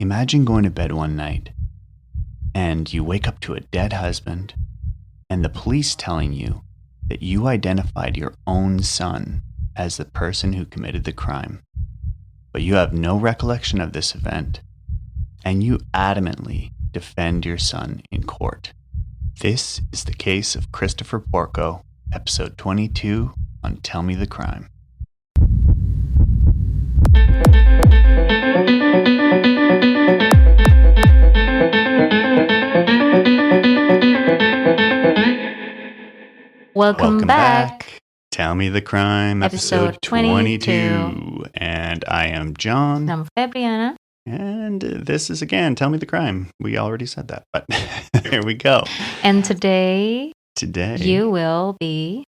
Imagine going to bed one night and you wake up to a dead husband and the police telling you that you identified your own son as the person who committed the crime, but you have no recollection of this event, and you adamantly defend your son in court. This is the case of Christopher Porco, episode 22 on Tell Me the Crime. Welcome back. Tell Me the Crime, episode 22. And I am Joan. I'm Febriana. And this is, again, Tell Me the Crime. We already said that, but here we go. And today, I will be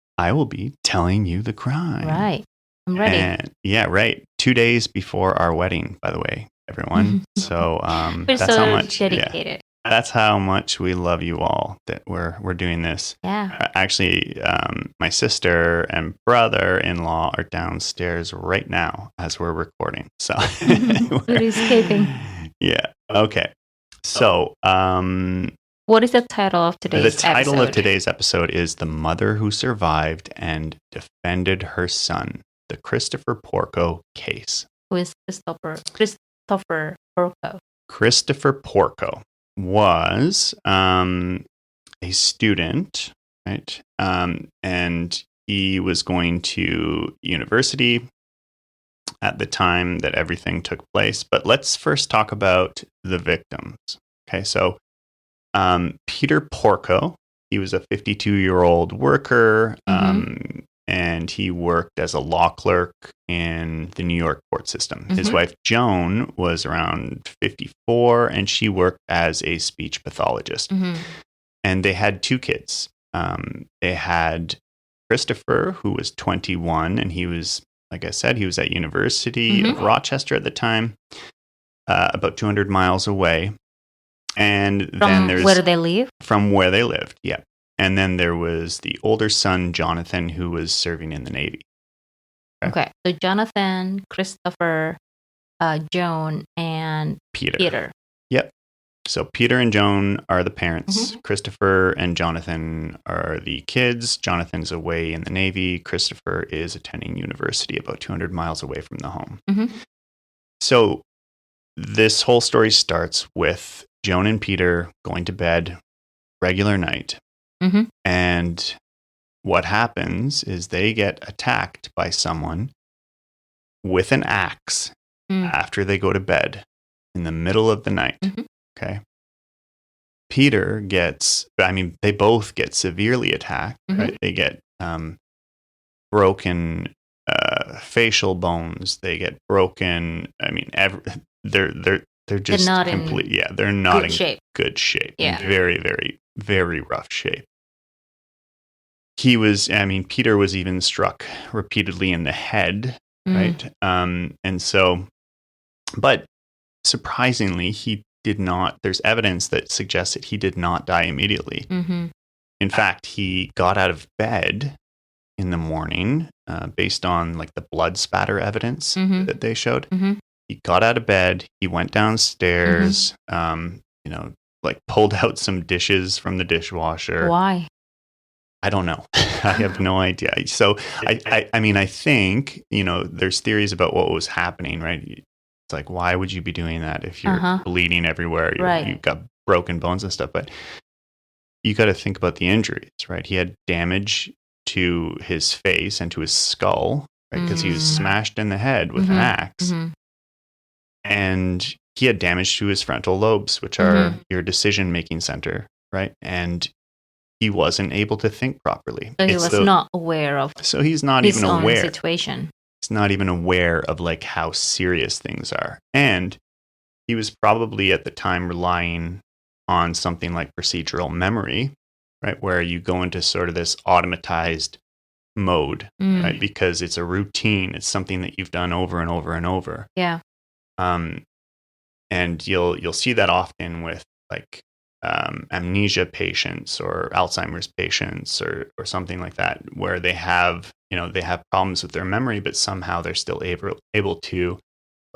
telling you the crime. Right. I'm ready. And, yeah, right. 2 days before our wedding, by the way, everyone. So We're that's so how much dedicated. Yeah, that's how much we love you all that we're doing this. Yeah. Actually, my sister and brother-in-law are downstairs right now as we're recording. So We're escaping. Yeah. Okay. So, what is the title of today's episode? The title of today's episode is The Mother Who Survived and Defended Her Son, the Christopher Porco Case. Who is Christopher Porco? Christopher Porco was a student, right? And he was going to university at the time that everything took place. But let's first talk about the victims. Okay, so Peter Porco, he was a 52-year-old worker, and he worked as a law clerk in the New York court system. His wife, Joan, was around 54, and she worked as a speech pathologist. And they had two kids. They had Christopher, who was 21, and he was, like I said, he was at University of Rochester at the time, about 200 miles away. And then there's where they live? From where they lived, yeah. And then there was the older son, Jonathan, who was serving in the Navy. Okay. So Jonathan, Christopher, Joan, and Peter. Yep. So Peter and Joan are the parents. Christopher and Jonathan are the kids. Jonathan's away in the Navy. Christopher is attending university about 200 miles away from the home. So this whole story starts with Joan and Peter going to bed regular night. And what happens is they get attacked by someone with an axe after they go to bed in the middle of the night. Okay. Peter they both get severely attacked. Right? They get broken facial bones. They get broken. They're just not complete. In they're not in shape. Good shape. Yeah. Very, very, very rough shape. Peter was even struck repeatedly in the head, right? But surprisingly, he did not, there's evidence that suggests that he did not die immediately. In fact, he got out of bed in the morning, based on like the blood spatter evidence that they showed. He got out of bed, he went downstairs, pulled out some dishes from the dishwasher. Why? I don't know. I have no idea. So I think, there's theories about what was happening, right? It's like, why would you be doing that if you're bleeding everywhere? You've got broken bones and stuff, but you got to think about the injuries, right? He had damage to his face and to his skull, right? Because he was smashed in the head with an axe. And he had damage to his frontal lobes, which are your decision-making center, right? And he wasn't able to think properly. So he was not aware of he's not his even own aware. situation. He's not even aware of like how serious things are. And he was probably at the time relying on something like procedural memory, right? Where you go into sort of this automatized mode, right? Because it's a routine. It's something that you've done over and over and over. Yeah. And you'll see that often with like amnesia patients or Alzheimer's patients or something like that, where they have problems with their memory, but somehow they're still able to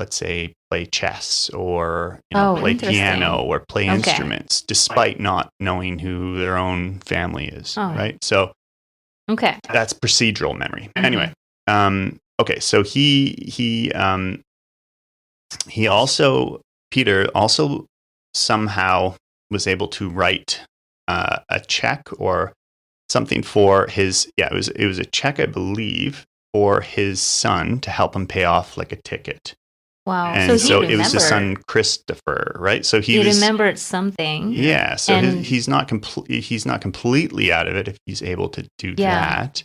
let's say, play chess or play piano or play instruments, despite not knowing who their own family is, right? So that's procedural memory. Anyway, so Peter also somehow was able to write a check or something for his, it was a check, I believe, for his son to help him pay off like a ticket. Wow. And so it was his son Christopher, right? So he remembered something. Yeah. So he's not completely out of it if he's able to do that.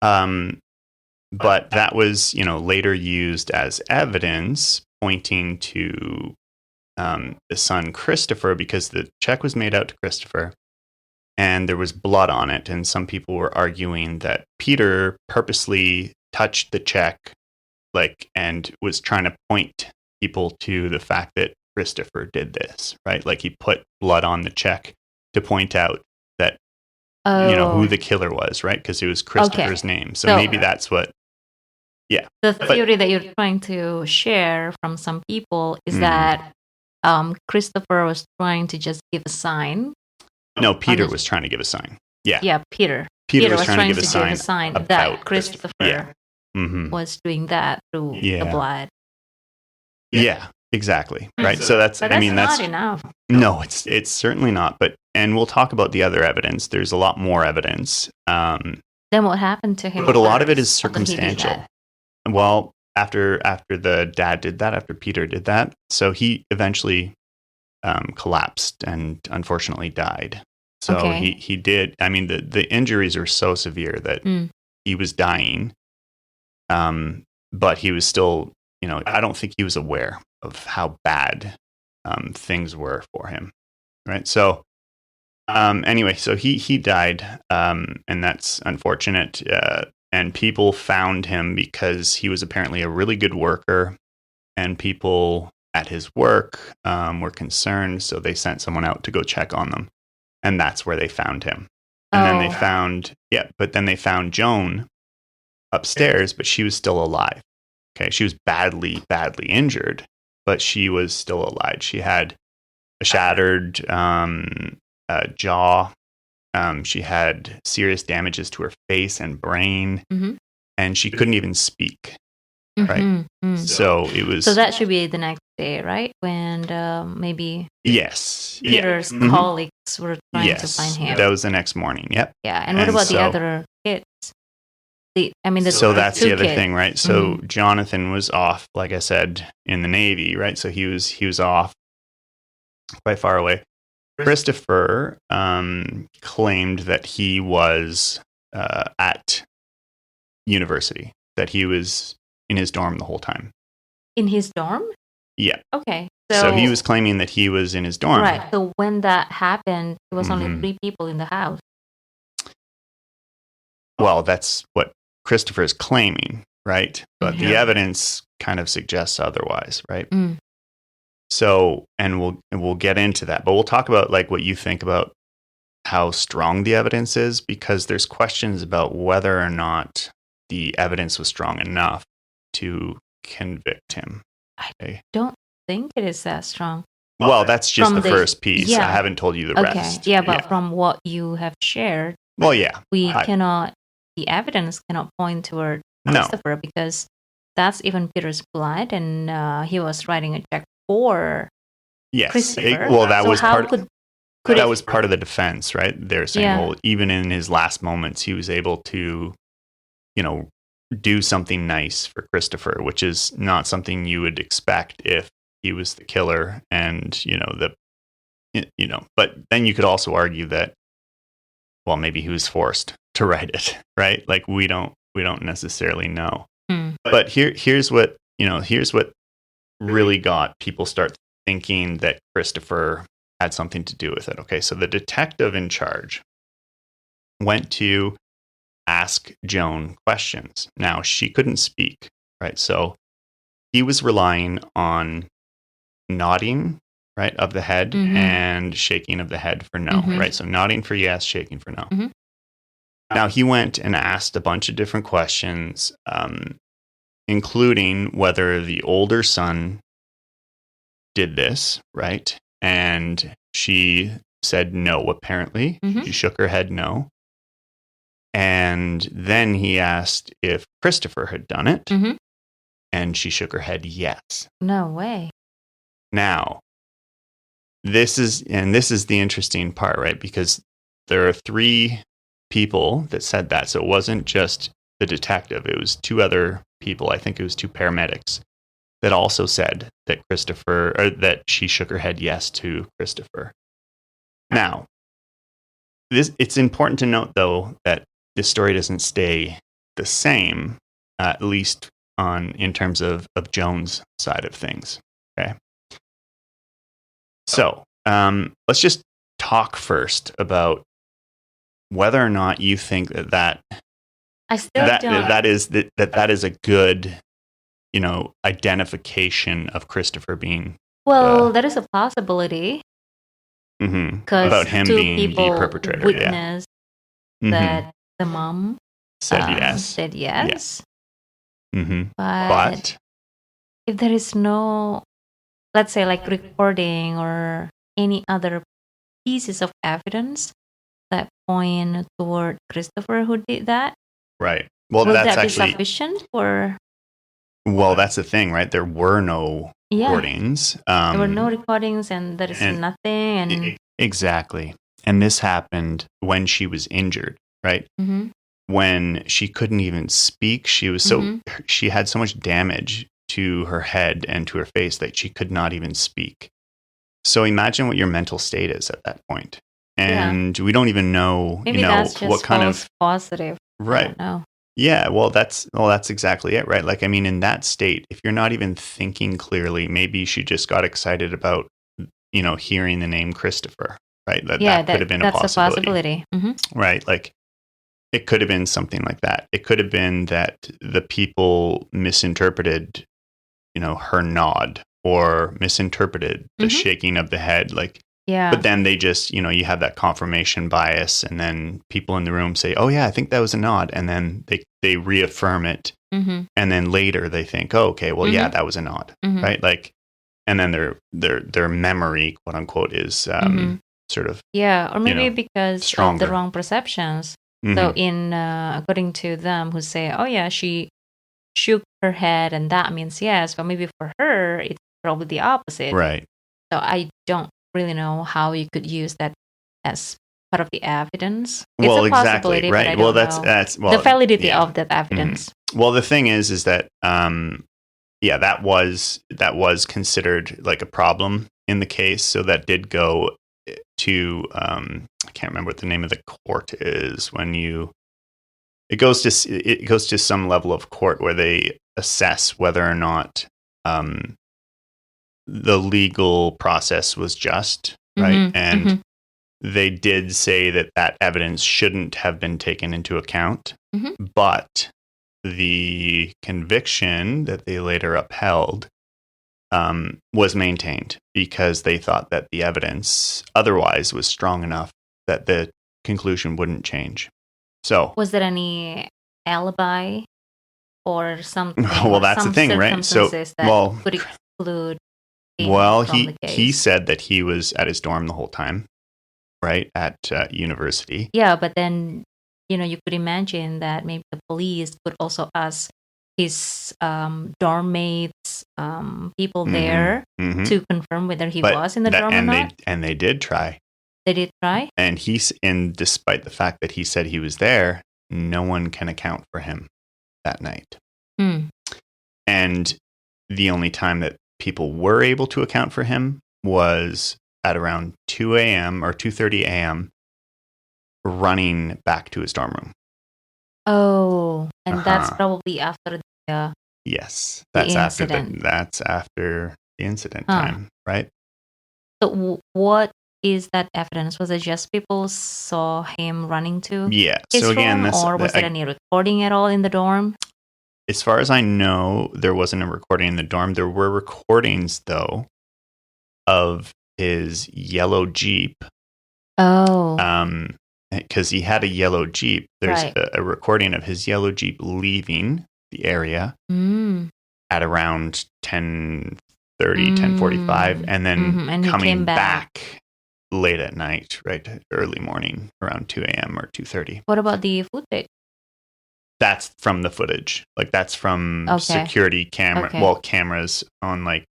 But that was, later used as evidence pointing to the son Christopher, because the check was made out to Christopher and there was blood on it. And some people were arguing that Peter purposely touched the check, and was trying to point people to the fact that Christopher did this, right? Like he put blood on the check to point out that, who the killer was, right? Because it was Christopher's name. So maybe that's what, The theory that you're trying to share from some people is that Christopher was trying to just give a sign. No, Peter was trying to give a sign. Yeah. Yeah, Peter. Peter was trying to give a sign about that Christopher was doing that through the blood. Yeah, exactly. Right. So that's not enough. No, it's certainly not. And we'll talk about the other evidence. There's a lot more evidence. Then what happened to him? But a lot of it is circumstantial. Well, after the dad did that, after Peter did that, so he eventually collapsed and unfortunately died. So he did. I mean, the injuries are so severe that he was dying. But he was still, I don't think he was aware of how bad things were for him. Right. So anyway, so he died, and that's unfortunate. And people found him because he was apparently a really good worker, and people at his work were concerned. So they sent someone out to go check on them. And that's where they found him. And then they found Joan upstairs, but she was still alive. Okay. She was badly, badly injured, but she was still alive. She had a shattered jaw. She had serious damages to her face and brain, and she couldn't even speak. Right. So it was. So that should be the next day, right? When maybe Peter's colleagues were trying to find him. That was the next morning. Yep. Yeah. And what about the other kids? So that's the other thing, right? So Jonathan was off, like I said, in the Navy, right? So he was off quite far away. Christopher claimed that he was at university, that he was in his dorm the whole time. In his dorm? Yeah. Okay. So he was claiming that he was in his dorm. Right. So when that happened, it was only 3 people in the house. Well, that's what Christopher's claiming, right? But the evidence kind of suggests otherwise, right? So, and we'll get into that, but we'll talk about like what you think about how strong the evidence is, because there's questions about whether or not the evidence was strong enough to convict him. I don't think it is that strong. Well, that's just the first piece. I haven't told you the rest. Yeah, but from what you have shared, the evidence cannot point toward Christopher, because that's even Peter's blood, and he was writing a check for Christopher. That was part of the defense, right? They're saying, well, even in his last moments, he was able to, do something nice for Christopher, which is not something you would expect if he was the killer. And, but then you could also argue that, well, maybe he was forced to write it, right? Like we don't necessarily know. But here's what really got people start thinking that Christopher had something to do with it. Okay, so the detective in charge went to ask Joan questions. Now, she couldn't speak, right? So he was relying on nodding, right, of the head and shaking of the head for no, right? So nodding for yes, shaking for no. Now, he went and asked a bunch of different questions, including whether the older son did this, right? And she said no, apparently. Mhm. She shook her head no. And then he asked if Christopher had done it. Mhm. And she shook her head yes. No way. Now, this is the interesting part, right? Because there are 3 people that said that. So it wasn't just the detective. It was 2 other people. I think it was 2 paramedics that also said that that she shook her head yes to Christopher. Now, it's important to note, though, that this story doesn't stay the same, at least in terms of Joan's side of things. Okay. So let's just talk first about whether or not you think that I still don't. that is a good, identification of Christopher being. Well, that is a possibility. About him 2 being the people perpetrator. witnessed that the mom said yes. Said yes. Yeah. But if there is no, let's say, like recording or any other pieces of evidence that point toward Christopher who did that, right? Well, would that's that actually be sufficient for? Well, that's the thing, right? There were no recordings. There were no recordings, and there is nothing. And exactly. And this happened when she was injured, right? When she couldn't even speak, she was she had so much damage to her head and to her face that she could not even speak. So imagine what your mental state is at that point. And we don't even know, maybe that's just what kind of positive. Right. I don't know. Yeah, well, that's exactly it, right? Like, I mean, in that state, if you're not even thinking clearly, maybe she just got excited about, hearing the name Christopher, right? That could have been a possibility. Right? Like, it could have been something like that. It could have been that the people misinterpreted, her nod or misinterpreted the shaking of the head. Like, but then they just, you have that confirmation bias, and then people in the room say, "Oh yeah, I think that was a nod," and then they reaffirm it, and then later they think, "Oh, okay, well, yeah, that was a nod," right? Like, and then their memory, quote unquote, is sort of or maybe because stronger. of the wrong perceptions. So in according to them, who say, "Oh yeah, she shook her head, and that means yes," but maybe for her, it's probably the opposite, right? So I don't really know how you could use that as part of the evidence. It's a possibility, right? But I don't know that's the validity of that evidence. Well, the thing is that that was considered like a problem in the case, so that did go to I can't remember what the name of the court is when it goes to some level of court where they assess whether or not the legal process was just, right? And they did say that evidence shouldn't have been taken into account, but the conviction that they later upheld was maintained because they thought that the evidence otherwise was strong enough that the conclusion wouldn't change. So, was there any alibi or something? Well, that's the thing, right? So, that could exclude. Well, he said that he was at his dorm the whole time, right, at university. Yeah, but then, you could imagine that maybe the police could also ask his dorm mates, people there, to confirm whether he was in the dorm or not. And they did try. They did try? And despite the fact that he said he was there, no one can account for him that night. And the only time that people were able to account for him was at around 2 a.m. or 2:30 a.m. running back to his dorm room. Oh, and that's probably after the yes, that's after that's after the incident time, right? So what is that evidence? Was it just people saw him running to his room, or was there any recording at all in the dorm? As far as I know, there wasn't a recording in the dorm. There were recordings, though, of his yellow Jeep. Oh. Because he had a yellow Jeep. There's a recording of his yellow Jeep leaving the area Mm. at around 10:30, 10:45, and then And he coming came back. back late at night, right? Early morning, around 2 a.m. or 2:30. What about the footage? That's from the footage. Like that's from Okay. security Okay. cameras on I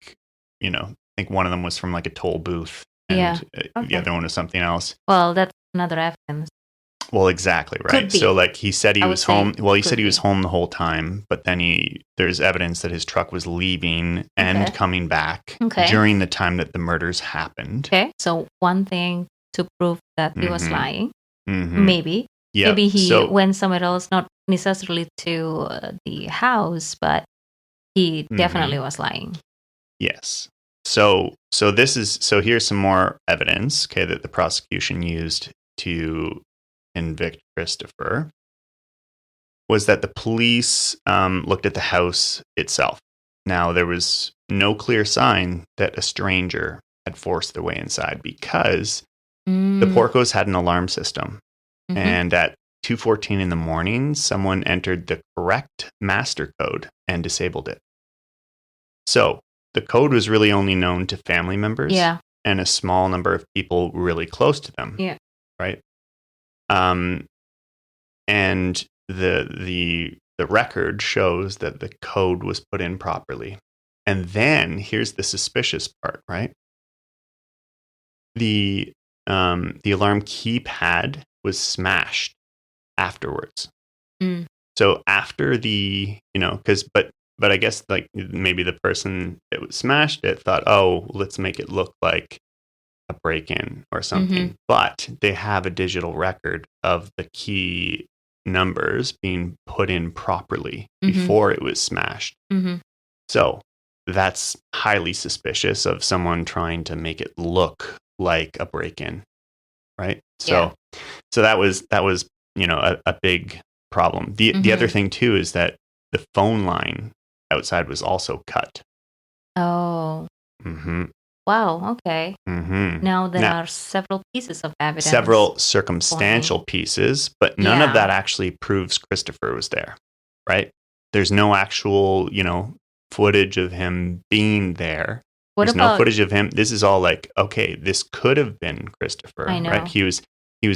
think one of them was from like a toll booth and Yeah. the Okay. other one was something else. Well, that's another evidence. Well, exactly, right? Could be. So like he said he I was would say home. Well, he said could he was be. home the whole time, but then there's evidence that his truck was leaving and Okay. coming back Okay. during the time that the murders happened. Okay. So one thing to prove that he was Mhm. lying, Mhm. maybe. Yeah. Maybe he So went somewhere else, not necessarily to the house, but he definitely was lying. yes. So here's some more evidence, okay, that the prosecution used to convict Christopher was that the police looked at the house itself. Now, there was no clear sign that a stranger had forced their way inside because the Porcos had an alarm system. Mhm. And at 2:14 in the morning, someone entered the correct master code and disabled it. So the code was really only known to family members Yeah. and a small number of people really close to them. Yeah. Right. And the record shows that the code was put in properly. And then here's the suspicious part, right? The alarm keypad was smashed afterwards. Mm. So after but I guess like maybe the person that was smashed it thought, oh, let's make it look like a break-in or something. But they have a digital record of the key numbers being put in properly before it was smashed. So that's highly suspicious of someone trying to make it look like a break-in, right? So that was a big problem. The other thing too is that the phone line outside was also cut. Oh. Mm-hmm. Wow. Okay. Mm-hmm. Now there are several pieces of evidence. Several circumstantial pieces, but none of that actually proves Christopher was there, right? There's no actual, footage of him being there. There's no footage of him. This is all like, okay, this could have been Christopher, I know. right? He was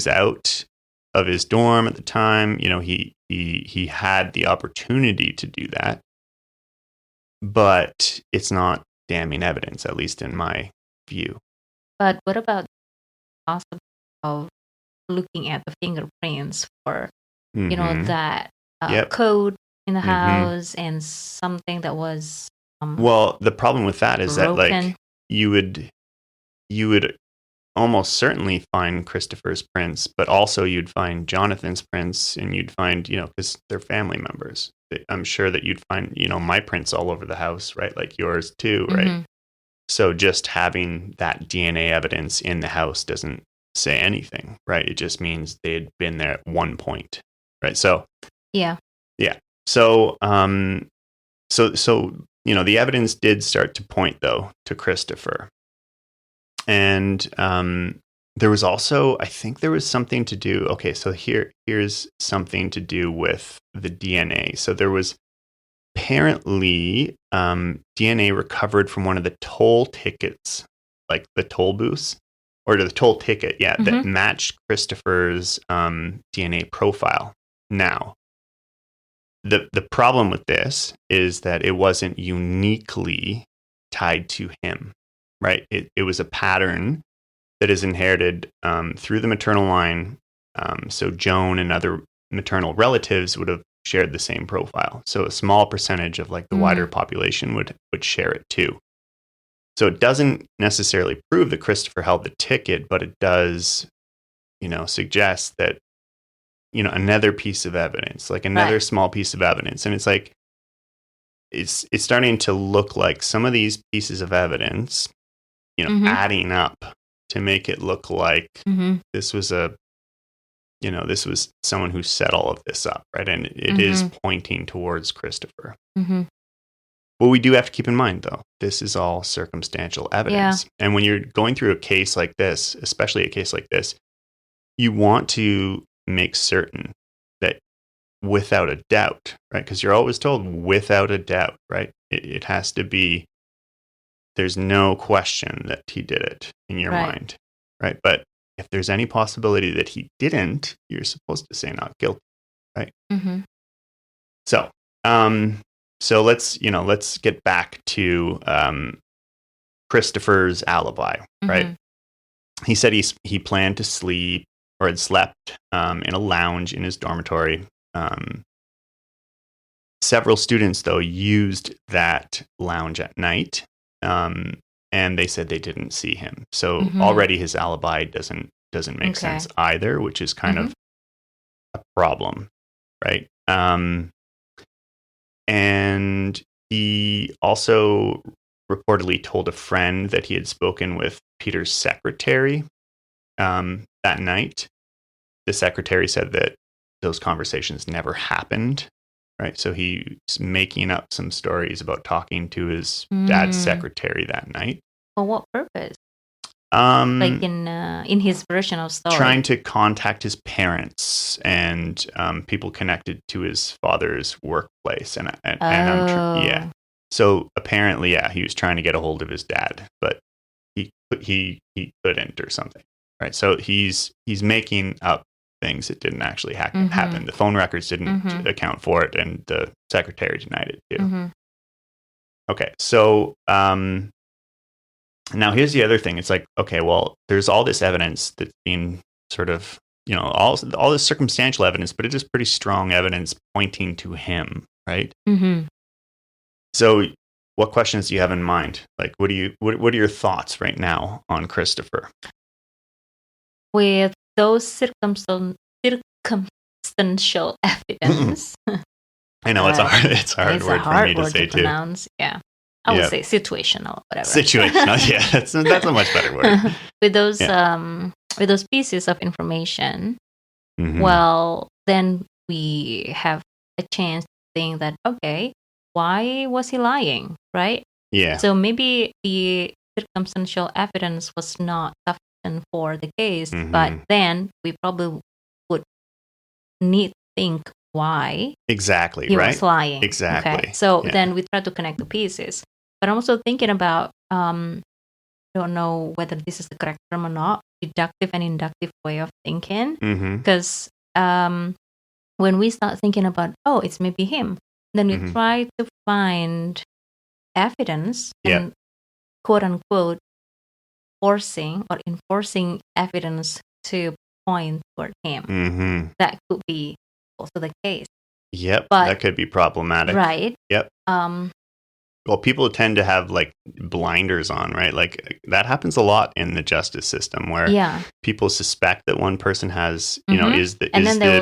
out of his dorm at the time. He had the opportunity to do that, but it's not damning evidence, at least in my view. But what about the possibility of looking at the fingerprints for, that code in the house and something that was well, the problem with that is broken. that like you would almost certainly find Christopher's prints, but also you'd find Jonathan's prints, and you'd find because they're family members. I'm sure that you'd find my prints all over the house, right? Like yours too, right? So just having that DNA evidence in the house doesn't say anything, right? It just means they had been there at one point, right? So yeah. So the evidence did start to point though to Christopher, and there was also, I think there was something to do. Okay, so here's something to do with the DNA. So there was apparently DNA recovered from one of the toll tickets, like the toll booths, or the toll ticket, that matched Christopher's DNA profile. Now, the problem with this is that it wasn't uniquely tied to him, right? It was a pattern that is inherited through the maternal line. So Joan and other maternal relatives would have shared the same profile. So a small percentage of like the wider population would share it too. So it doesn't necessarily prove that Christopher held the ticket, but it does, suggest that, another piece of evidence, like another small piece of evidence. And it's like, it's starting to look like some of these pieces of evidence, adding up to make it look like this was this was someone who set all of this up, right? And it is pointing towards Christopher. What we do have to keep in mind, though, this is all circumstantial evidence. Yeah. And when you're going through a case like this, especially a case like this, you want to make certain that without a doubt, right? Because you're always told without a doubt, right? It has to be, there's no question that he did it in your Right. mind, right? But if there's any possibility that he didn't, you're supposed to say not guilty, right? Mm-hmm. So, so let's get back to Christopher's alibi, right? Mm-hmm. He said he planned to sleep or had slept in a lounge in his dormitory. Several students, though, used that lounge at night, and they said they didn't see him. So Mm-hmm. already his alibi doesn't make sense either, which is kind of a problem, right? And he also reportedly told a friend that he had spoken with Peter's secretary that night. The secretary said that those conversations never happened, right? So he's making up some stories about talking to his dad's secretary that night. For what purpose? Like in his version of story, trying to contact his parents and people connected to his father's workplace, and yeah. So apparently, yeah, he was trying to get a hold of his dad, but he couldn't or something, right? So he's making up things that didn't actually happen. The phone records didn't account for it, and the secretary denied it too. Okay, so now here's the other thing. It's like, okay, well, there's all this evidence that's being sort of, all this circumstantial evidence, but it is pretty strong evidence pointing to him, right? So what questions do you have in mind? Like, what are your thoughts right now on Christopher? With those circumstantial evidence. I know it's a hard word for me to say too. Pronounce. Yeah. I would say situational, whatever. Situational, yeah. That's a much better word. With those pieces of information, well, then we have a chance to think that, okay, why was he lying, right? Yeah. So maybe the circumstantial evidence was not sufficient for the case, but then we probably would need to think why exactly he right? was lying. Exactly. Okay? So then we try to connect the pieces. But I'm also thinking about, don't know whether this is the correct term or not, deductive and inductive way of thinking. Because when we start thinking about, oh, it's maybe him, then we try to find evidence and quote unquote forcing or enforcing evidence to point toward him. That could be also the case. Yep, but, that could be problematic. Right. Yep. Well, people tend to have like blinders on, right? Like that happens a lot in the justice system where people suspect that one person has, is the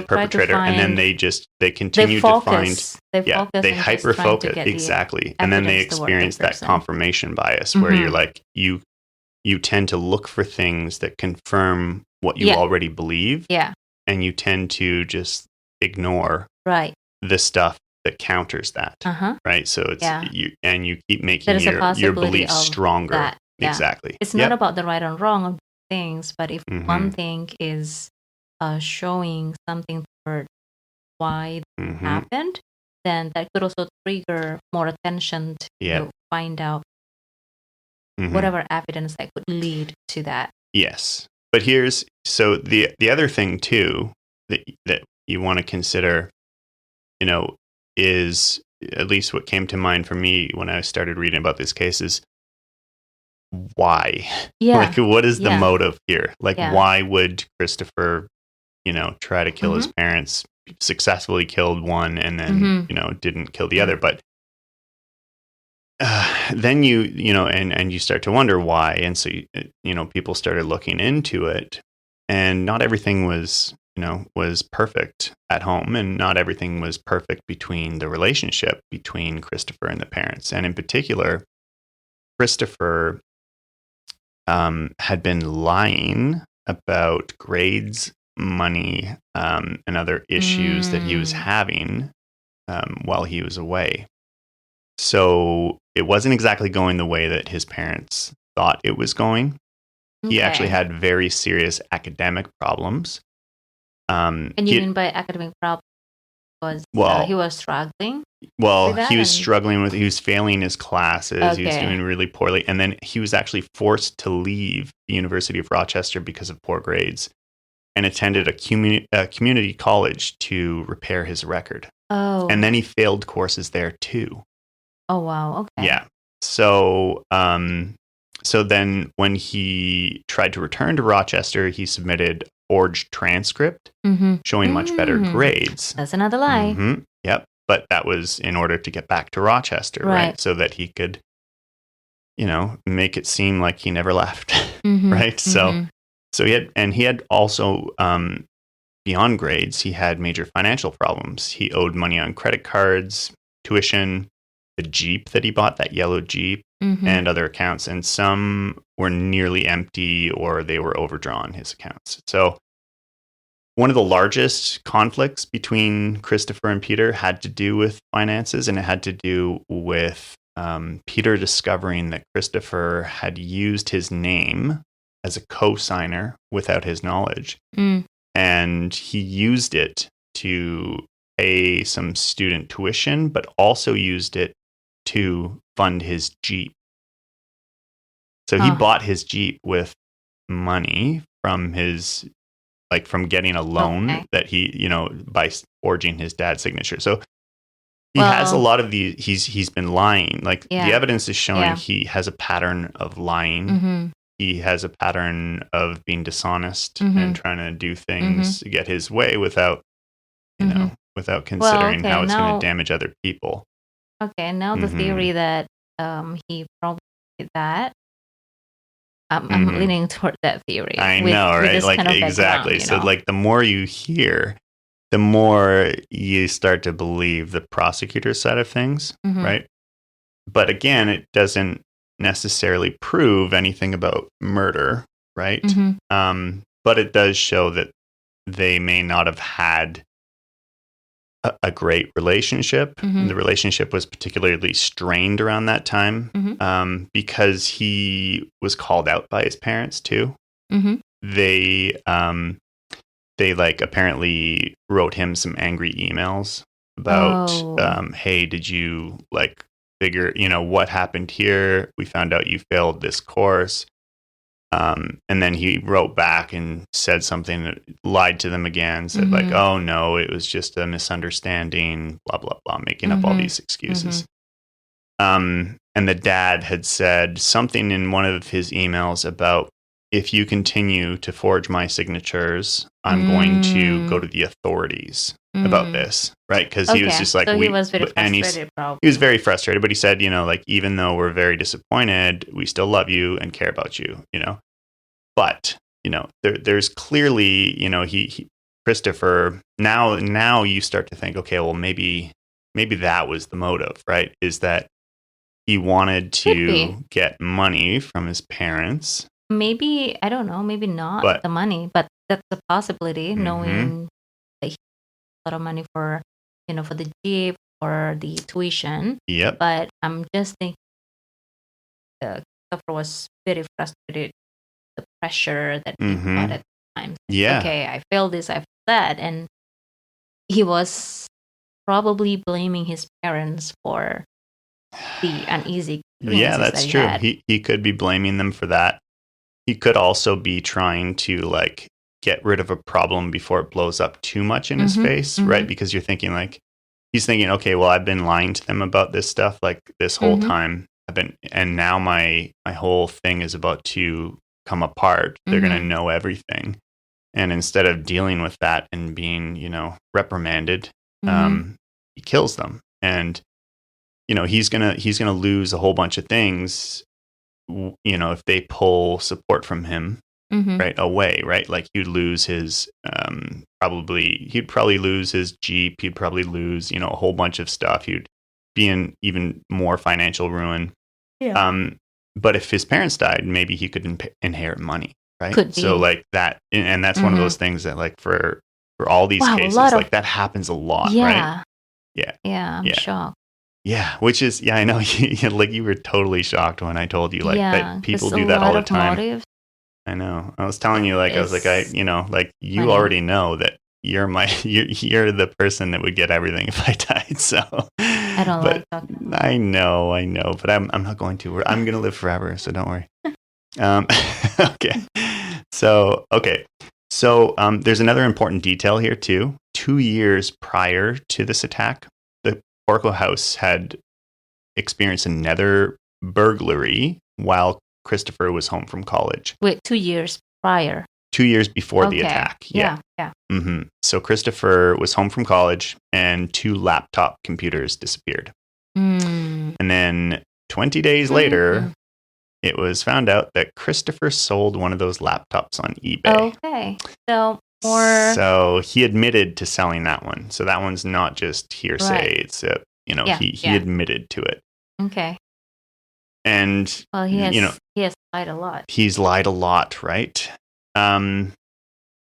perpetrator, and then they continue to find, they hyper focus, exactly, and then they experience that confirmation bias where you're like you tend to look for things that confirm what you already believe, and you tend to just ignore the stuff that counters that, right? So it's you keep making your beliefs stronger. That, exactly. It's not about the right or wrong of things, but if one thing is showing something toward why it happened, then that could also trigger more attention to find out whatever evidence that could lead to that. Yes, but here's the other thing too that you want to consider, is at least what came to mind for me when I started reading about this case is why? Like, what is the motive here? Like, why would Christopher, try to kill his parents, successfully killed one, and then, didn't kill the other? But then and you start to wonder why. And so, people started looking into it, and not everything was perfect at home, and not everything was perfect between the relationship between Christopher and the parents. And in particular, Christopher had been lying about grades, money, and other issues that he was having while he was away. So it wasn't exactly going the way that his parents thought it was going. He actually had very serious academic problems. And you mean by academic problem? because he Well, was struggling with well, that? he was And struggling with, he was failing his classes. He was okay. doing really poorly. And then he was actually forced to leave the University of Rochester because of poor grades and attended a community college to repair his record. Oh. And then he failed courses there too. Oh, wow. Okay. Yeah. So, so then when he tried to return to Rochester, he submitted a forged transcript showing much better grades. That's another lie. Yep. But that was in order to get back to Rochester, right? So that he could, make it seem like he never left, right? So he had also, beyond grades, he had major financial problems. He owed money on credit cards, tuition, the Jeep that he bought, that yellow Jeep, and other accounts. And some were nearly empty or they were overdrawn, his accounts. So one of the largest conflicts between Christopher and Peter had to do with finances, and it had to do with Peter discovering that Christopher had used his name as a co-signer without his knowledge. And he used it to pay some student tuition, but also used it to fund his Jeep. So he bought his Jeep with money from from getting a loan that he, by forging his dad's signature. So he has a lot of these, he's been lying. Like the evidence is showing he has a pattern of lying. He has a pattern of being dishonest and trying to do things to get his way without, without considering how it's going to damage other people. Okay, now the theory that he probably did that, I'm leaning toward that theory. I know, right? With like kind of exactly. So like the more you hear, the more you start to believe the prosecutor's side of things, right? But again, it doesn't necessarily prove anything about murder, right? But it does show that they may not have had a great relationship. The relationship was particularly strained around that time because he was called out by his parents too. They like apparently wrote him some angry emails about, hey, did you like figure, what happened here? We found out you failed this course. And then he wrote back and said something that lied to them again, said like, oh no, it was just a misunderstanding, blah, blah, blah, making up all these excuses. And the dad had said something in one of his emails about, if you continue to forge my signatures, I'm going to go to the authorities about this, right? Because he was just like, so he was very frustrated, he was very frustrated, but he said, like, even though we're very disappointed, we still love you and care about you, But, there's clearly, he Christopher, now you start to think, okay, well, maybe that was the motive, right? Is that he wanted to get money from his parents. Maybe, I don't know, maybe not the money, but that's a possibility, knowing that he had a lot of money for, for the Jeep or the tuition. Yep. But I'm just thinking Christopher was very frustrated, the pressure that he got at the time. Yeah. Okay, I failed this, I failed that. And he was probably blaming his parents for the uneasy experiences. Yeah, that's true. He could be blaming them for that. He could also be trying to like get rid of a problem before it blows up too much in his face, right? Because you're thinking like, he's thinking, okay, well, I've been lying to them about this stuff like this whole time. And now my whole thing is about to come apart. They're going to know everything. And instead of dealing with that and being, reprimanded, he kills them. And, he's going to lose a whole bunch of things, if they pull support from him right away, right? Like he'd lose his, he'd probably lose his Jeep. He'd probably lose, a whole bunch of stuff. He'd be in even more financial ruin. Yeah. But if his parents died, maybe he could inherit money, right? Could be. So like that, and that's one of those things that like for all these cases, like that happens a lot, right? Yeah. Yeah. I'm shocked. Yeah, which is, I know, like you were totally shocked when I told you, like, that people do that all the time. Motives. I know. I was telling you, like, I was like, you already know that you're the person that would get everything if I died. So I don't but like talking about I know, but I'm not going to. I'm going to live forever, so don't worry. Okay. So there's another important detail here too. 2 years prior to this attack, the Porco house had experienced another burglary while Christopher was home from college. Wait, 2 years prior. 2 years before the Okay. attack. Yeah. So Christopher was home from college and 2 laptop computers disappeared. Mm. And then 20 days later, it was found out that Christopher sold one of those laptops on eBay. Okay. So he admitted to selling that one. So that one's not just hearsay. Right. It's he admitted to it. Okay. And Well, he has lied a lot. He's lied a lot, right? And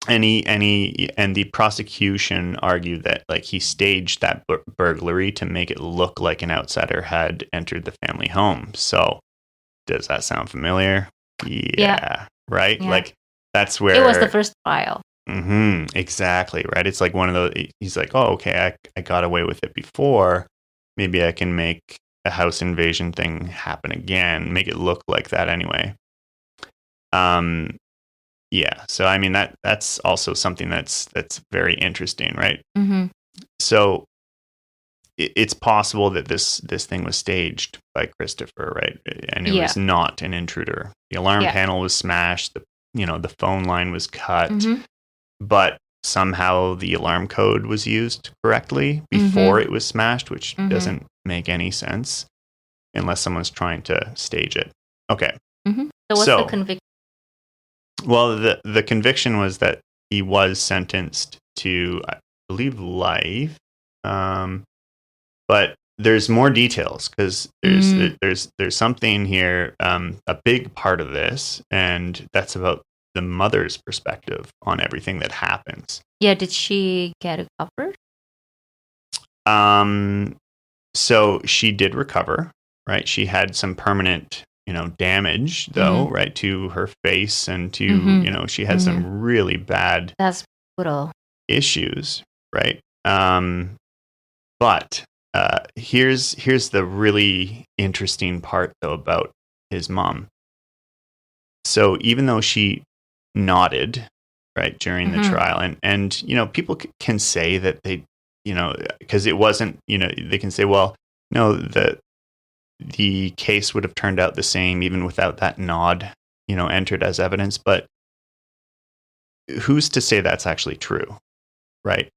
the prosecution argued that like he staged that burglary to make it look like an outsider had entered the family home. So does that sound familiar? Yeah. Right? Yeah. Like that's where it was the first trial. Exactly, right? It's like one of those, he's like, oh, okay, I got away with it before. Maybe I can make a house invasion thing happen again, make it look like that anyway. Yeah. So I mean that's also something that's very interesting, right? Mm-hmm. So it's possible that this thing was staged by Christopher, right? And it was not an intruder. The alarm panel was smashed. The phone line was cut, but somehow the alarm code was used correctly before it was smashed, which doesn't make any sense unless someone's trying to stage it. Okay. So what's the conviction? Well, the conviction was that he was sentenced to, I believe, life. But there's more details because there's something here, a big part of this, and that's about the mother's perspective on everything that happens. Yeah, did she get recovered? So she did recover, right? She had some permanent, damage though, right, to her face and to, she had some really bad That's brutal. issues, right? But here's the really interesting part though about his mom. So even though she nodded, right, during the trial, and people can say that they, because it wasn't, they can say, well, no, the case would have turned out the same even without that nod, entered as evidence. But who's to say that's actually true, right?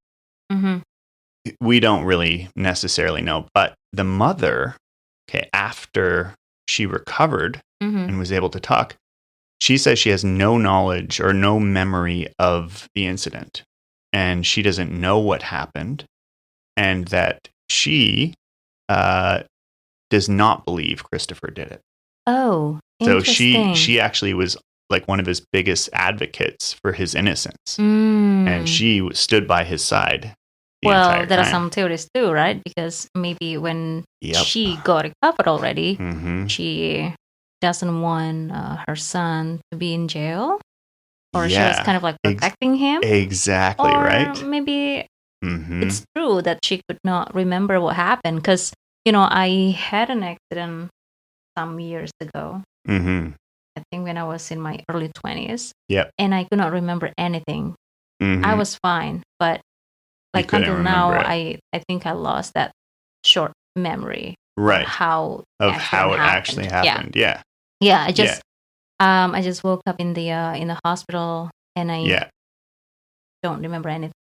We don't really necessarily know. But the mother, after she recovered and was able to talk, she says she has no knowledge or no memory of the incident, and she doesn't know what happened, and that she does not believe Christopher did it. Oh, so interesting. she actually was like one of his biggest advocates for his innocence, and she stood by his side. Well, there are some theories too, right? Because maybe when she got recovered already, she doesn't want her son to be in jail, or she was kind of like protecting him. Exactly, or right? Maybe it's true that she could not remember what happened because, I had an accident some years ago. I think when I was in my early 20s. Yep. And I could not remember anything. I was fine, but like until now, I think I lost that short memory, right, of how it actually happened. Yeah. I just woke up in the hospital and I don't remember anything.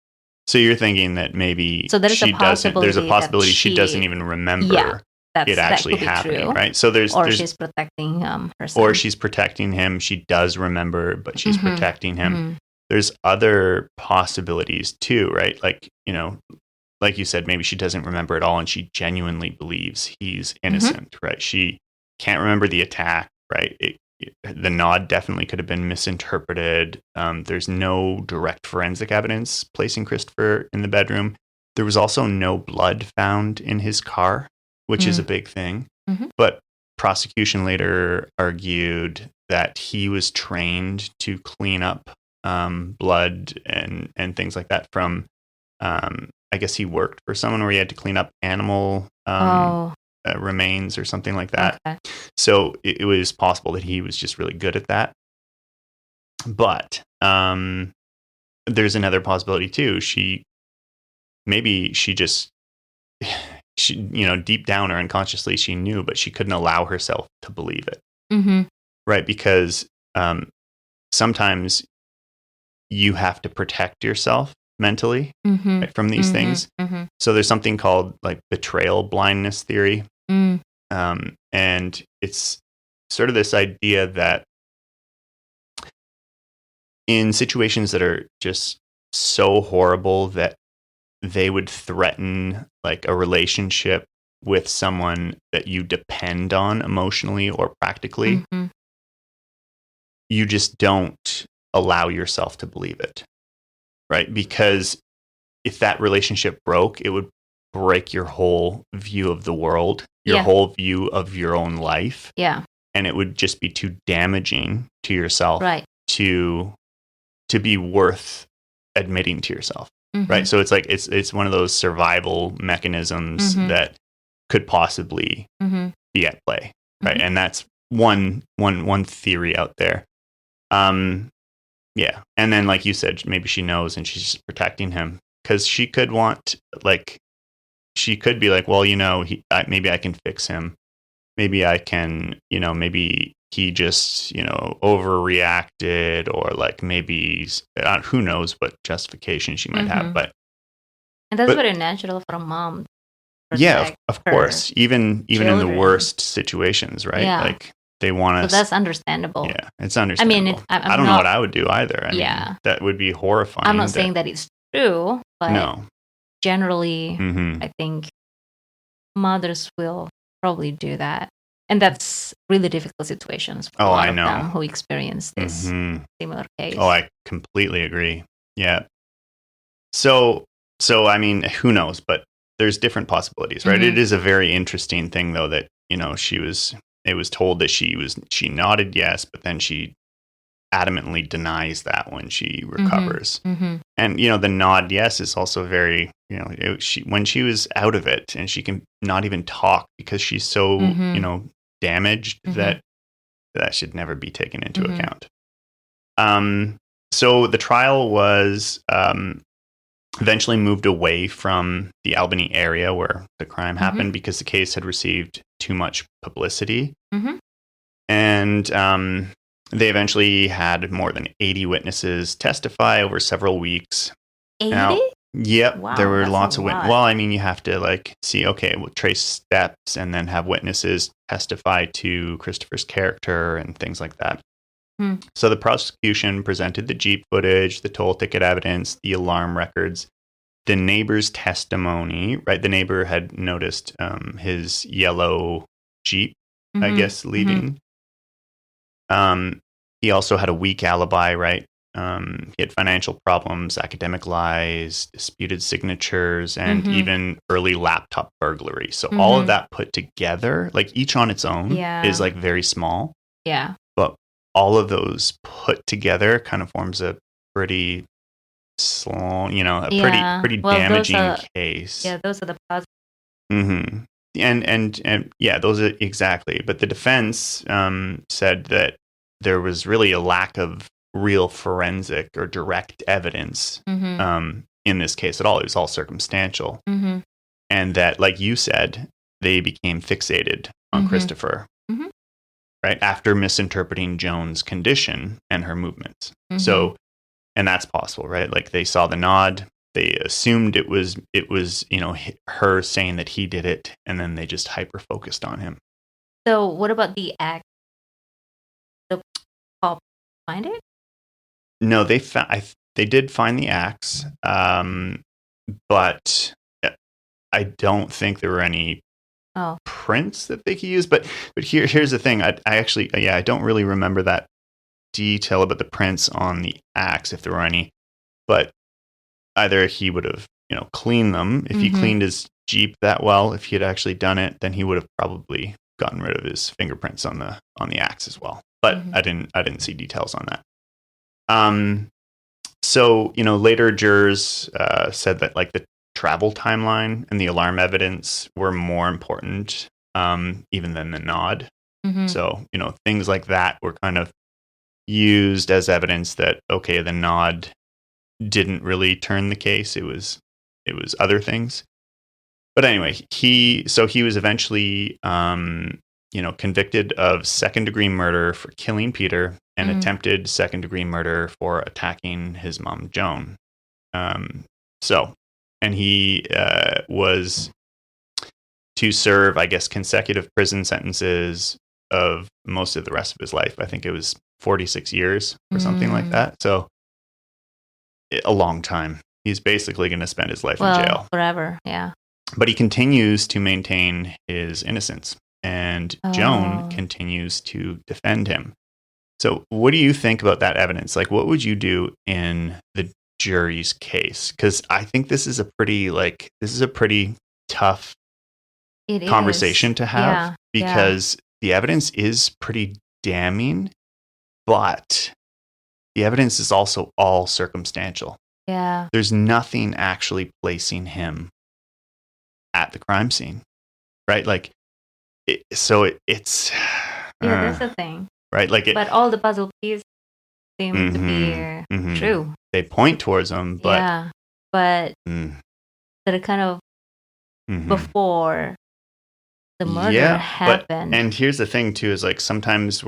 So you're thinking that maybe there's a possibility she doesn't even remember it actually happening, right? So she's protecting her son. Or she's protecting him. She does remember, but she's protecting him. There's other possibilities too, right? Like, like you said, maybe she doesn't remember at all and she genuinely believes he's innocent, right? She can't remember the attack, right? The nod definitely could have been misinterpreted. There's no direct forensic evidence placing Christopher in the bedroom. There was also no blood found in his car, which is a big thing. But prosecution later argued that he was trained to clean up blood and things like that from. I guess he worked for someone where he had to clean up animal remains or something like that. Okay. So it was possible that he was just really good at that. But there's another possibility too. Maybe she just, deep down or unconsciously she knew, but she couldn't allow herself to believe it. Mm-hmm. Right? Because sometimes you have to protect yourself mentally right, from these things. Mm-hmm. So there's something called like betrayal blindness theory. And it's sort of this idea that in situations that are just so horrible that they would threaten like a relationship with someone that you depend on emotionally or practically, you just don't allow yourself to believe it, right? Because if that relationship broke, it would break your whole view of the world, your whole view of your own life. Yeah. And it would just be too damaging to yourself Right. to be worth admitting to yourself. Right. So it's like it's one of those survival mechanisms that could possibly be at play. Right. And that's one theory out there. Yeah. And then, like you said, maybe she knows and she's just protecting him because she could be like, well, maybe I can fix him. Maybe I can, maybe he just, overreacted, or like maybe, who knows what justification she might have. And that's very natural for a mom. Yeah, of course. Even in the children. worst situations, right? Yeah. Like they want to. So that's understandable. Yeah, it's understandable. I mean, I don't know what I would do either. I Yeah. mean, that would be horrifying. I'm not saying that it's true, but No. generally, I think mothers will probably do that. And that's really difficult situations for a lot of them who experience this similar case. Oh, I completely agree. Yeah. So I mean, who knows? But there's different possibilities, right? It is a very interesting thing, though, that it was told that she nodded yes, but then she adamantly denies that when she recovers. And the nod yes is also very, when she was out of it and she can not even talk because she's so damaged that should never be taken into account. So the trial was eventually moved away from the Albany area where the crime happened because the case had received too much publicity. And they eventually had more than 80 witnesses testify over several weeks. 80? Now, yep, Wow, there were that's lots a of lot. Well, I mean, you have to we'll trace steps and then have witnesses testify to Christopher's character and things like that. So the prosecution presented the Jeep footage, the toll ticket evidence, the alarm records, the neighbor's testimony, right? The neighbor had noticed his yellow Jeep, I guess, leaving. He also had a weak alibi, right? He had financial problems, academic lies, disputed signatures, and even early laptop burglary. So all of that put together, like each on its own, is like very small. Yeah. But all of those put together kind of forms a pretty slow, pretty damaging case. Yeah, those are the positives. And yeah, those are exactly. But the defense said that there was really a lack of real forensic or direct evidence in this case at all. It was all circumstantial. And that, like you said, they became fixated on Christopher, right? After misinterpreting Joan's condition and her movements. So, and that's possible, right? Like they saw the nod, they assumed it was, her saying that he did it, and then they just hyper focused on him. So what about the act? The cop find it? No, they did find the axe, but I don't think there were any prints that they could use. But here's the thing: I actually, I don't really remember that detail about the prints on the axe, if there were any. But either he would have, cleaned them. If he cleaned his Jeep that well, if he had actually done it, then he would have probably gotten rid of his fingerprints on the axe as well. But I didn't see details on that. So, later jurors said that like the travel timeline and the alarm evidence were more important even than the nod. Mm-hmm. So, things like that were kind of used as evidence that, okay, the nod didn't really turn the case. It was other things. But anyway, he was eventually, convicted of second-degree murder for killing Peter and attempted second-degree murder for attacking his mom, Joan. And he was to serve, I guess, consecutive prison sentences of most of the rest of his life. I think it was 46 years or something like that. So a long time. He's basically going to spend his life in jail. Forever, yeah. But he continues to maintain his innocence, and Joan continues to defend him. So what do you think about that evidence? Like, what would you do in the jury's case? Because I think this is a pretty tough conversation to have, because the evidence is pretty damning, but the evidence is also all circumstantial. Yeah. There's nothing actually placing him at the crime scene, right? Like, it's that's the thing, right? Like, but all the puzzle pieces seem to be true. They point towards him, but that are kind of before the murder happened. And here's the thing too: is like sometimes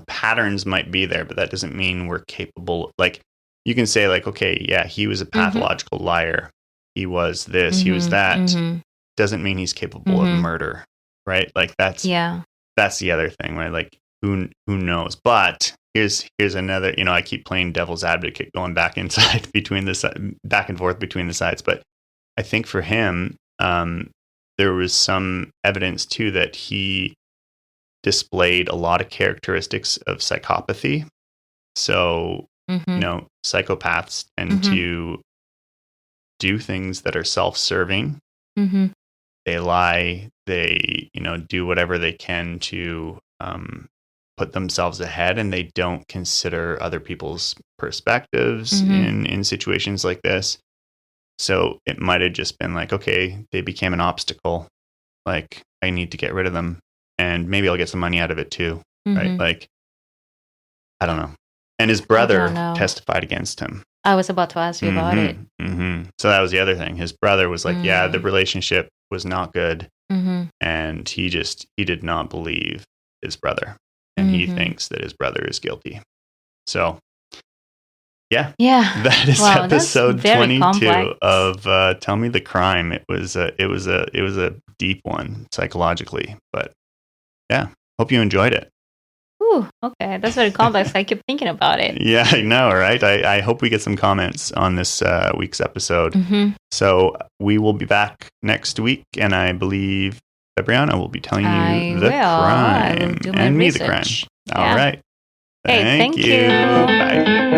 patterns might be there, but that doesn't mean we're capable. Like, you can say like, okay, yeah, he was a pathological liar. He was this, he was that. Doesn't mean he's capable of murder, right? Like that's the other thing, right? Like who knows? But here's another. I keep playing devil's advocate, going back and forth between the sides. But I think for him, there was some evidence too that he displayed a lot of characteristics of psychopathy. So psychopaths tend to do things that are self-serving. They lie. They do whatever they can to put themselves ahead, and they don't consider other people's perspectives in situations like this. So it might have just been like, okay, they became an obstacle. Like, I need to get rid of them, and maybe I'll get some money out of it too, right? Like, I don't know. And his brother testified against him. I was about to ask you about it. So that was the other thing. His brother was like, yeah, the relationship was not good. And he did not believe his brother. And he thinks that his brother is guilty. So, yeah. That is episode 22 complex. Of Tell Me the Crime. It was a deep one psychologically. But yeah, hope you enjoyed it. Ooh, okay. That's very complex. I keep thinking about it. Yeah, I know, right? I hope we get some comments on this week's episode. So we will be back next week, and I believe Febriana will be telling you the crime I will do my and research. me the crime. All right. Hey, thank you. Bye.